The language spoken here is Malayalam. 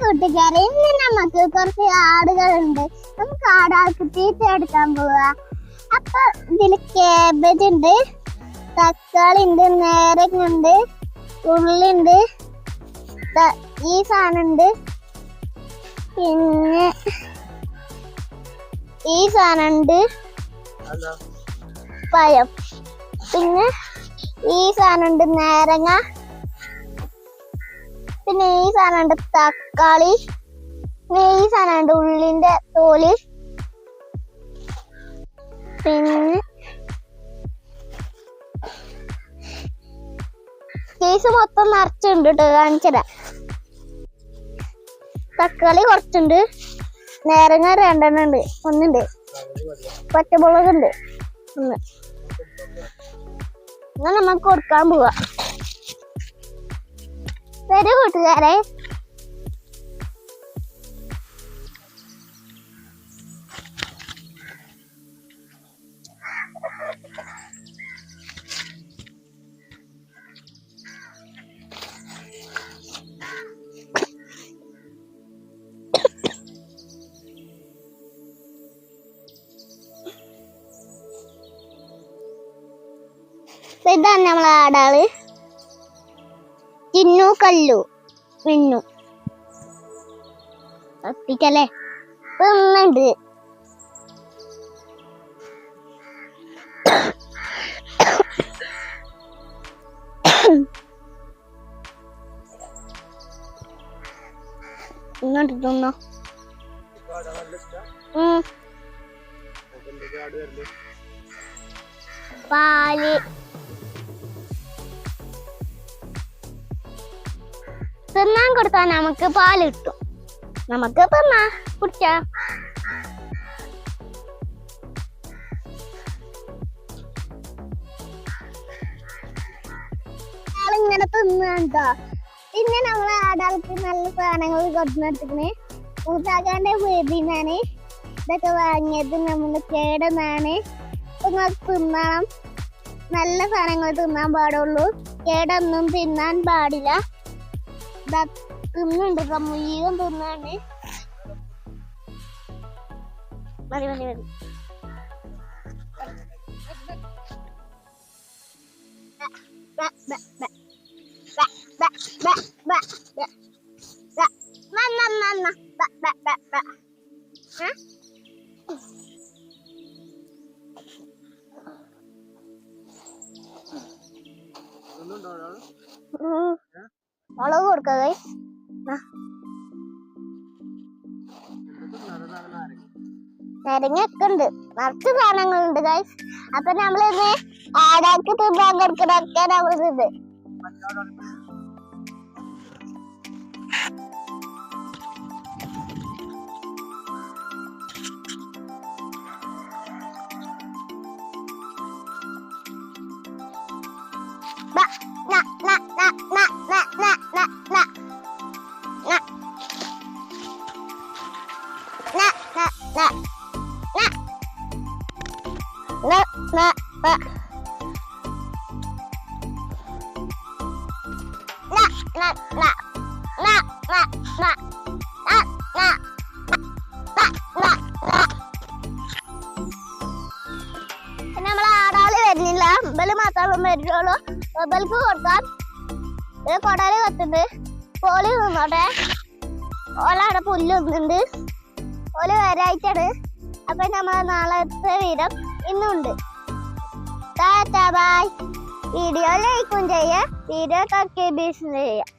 കൂട്ടുകാരെ, ഇന്ന് നമുക്ക് കുറച്ച് ആടുകളുണ്ട്. നമുക്ക് ആടുകൾക്ക് തീറ്റ എടുക്കാൻ പോവാ. അപ്പൊ ഇതില് കാബേജ് ഉണ്ട്, തക്കാളി ഉണ്ട്, നാരങ്ങ ഉണ്ട്, ഉള്ളിണ്ട്, ഈ സാധനം ഉണ്ട്, പിന്നെ ഈ സാധനം ഉണ്ട്, പഴം, പിന്നെ ഈ സാധനം ഉണ്ട് നാരങ്ങ, പിന്നെ ഈ സാധനം ഉണ്ട് തക്കാളി, പിന്നെ ഈ സാധനം ഉണ്ട് ഉള്ളിന്റെ തോല്, പിന്നെ കേസ് മൊത്തം നിറച്ചുണ്ട് കേട്ടോ. കാണിച്ചതാ. തക്കാളി കുറച്ചുണ്ട്, നാരങ്ങ 2 ഉണ്ട്, ഒന്നുണ്ട്, പച്ചമുളക് ഉണ്ട് ഒന്ന്. എന്നാ നമുക്ക് കൊടുക്കാൻ പോവാ. വരൂ കൂട്ടുകാരെ. ഇതാണ് നമ്മളെ ആടാള്. ചിന്നു, കല്ലു, മിന്നു. ഒപ്പിക്കല്ലേ തിന്നുണ്ട്. ഇങ്ങോട്ട് തിന്നോ. പാല് തിന്നാൻ കൊടുത്താൽ നമുക്ക് പാല് കിട്ടും. നമുക്ക് തിന്നാ കുടിച്ചാ. ആളിങ്ങനെ തിന്നാണ്ടോ. പിന്നെ നമ്മളെ ആടാൾക്ക് നല്ല സാധനങ്ങൾ കൊടുന്നെടുത്തിക്കണേ. മൂത്താക്കാന്റെ വീട്ടിന്നാണ് ഇതൊക്കെ വാങ്ങിയത്. നമ്മൾ കേടുന്നാണ്. ഇപ്പൊ നിങ്ങൾക്ക് തിന്നണം. നല്ല സാധനങ്ങൾ തിന്നാൻ പാടുള്ളൂ. കേടൊന്നും തിന്നാൻ പാടില്ല. തിന്നുണ്ട്, മുഴുവൻ തിന്നാണ്. മതി മതി മതി. മുളക് കൊടുക്ക. നാരങ്ങയൊക്കെ ഉണ്ട്, നിറച്ച് സാധനങ്ങളുണ്ട് ഗൈസ്. അപ്പൊ നമ്മളിത് ആടാൾക്ക് തിന്നാൻ കൊടുക്കണൊക്കെ നമ്മളിത് നമ്മളെ ആടാള് വരുന്നില്ല. ബല് മാത്രം വരുള്ളൂ. ബൽക്ക് കൊടുക്കാം. കൊടല് കത്തുണ്ട്. കോല് നിന്നോട്ടെ. ഓലവിടെ പുല്ല് ഒന്നുണ്ട്. ഓല് വരായിട്ടാണ്. അപ്പൊ നമ്മളെ നാളത്തെ വീരം ഇന്നുണ്ട്. Tata bye. വീഡിയോ ലൈക്കും ചെയ്യാം. വീഡിയോ സബ്സ്ക്രൈബ് ചെയ്യാം.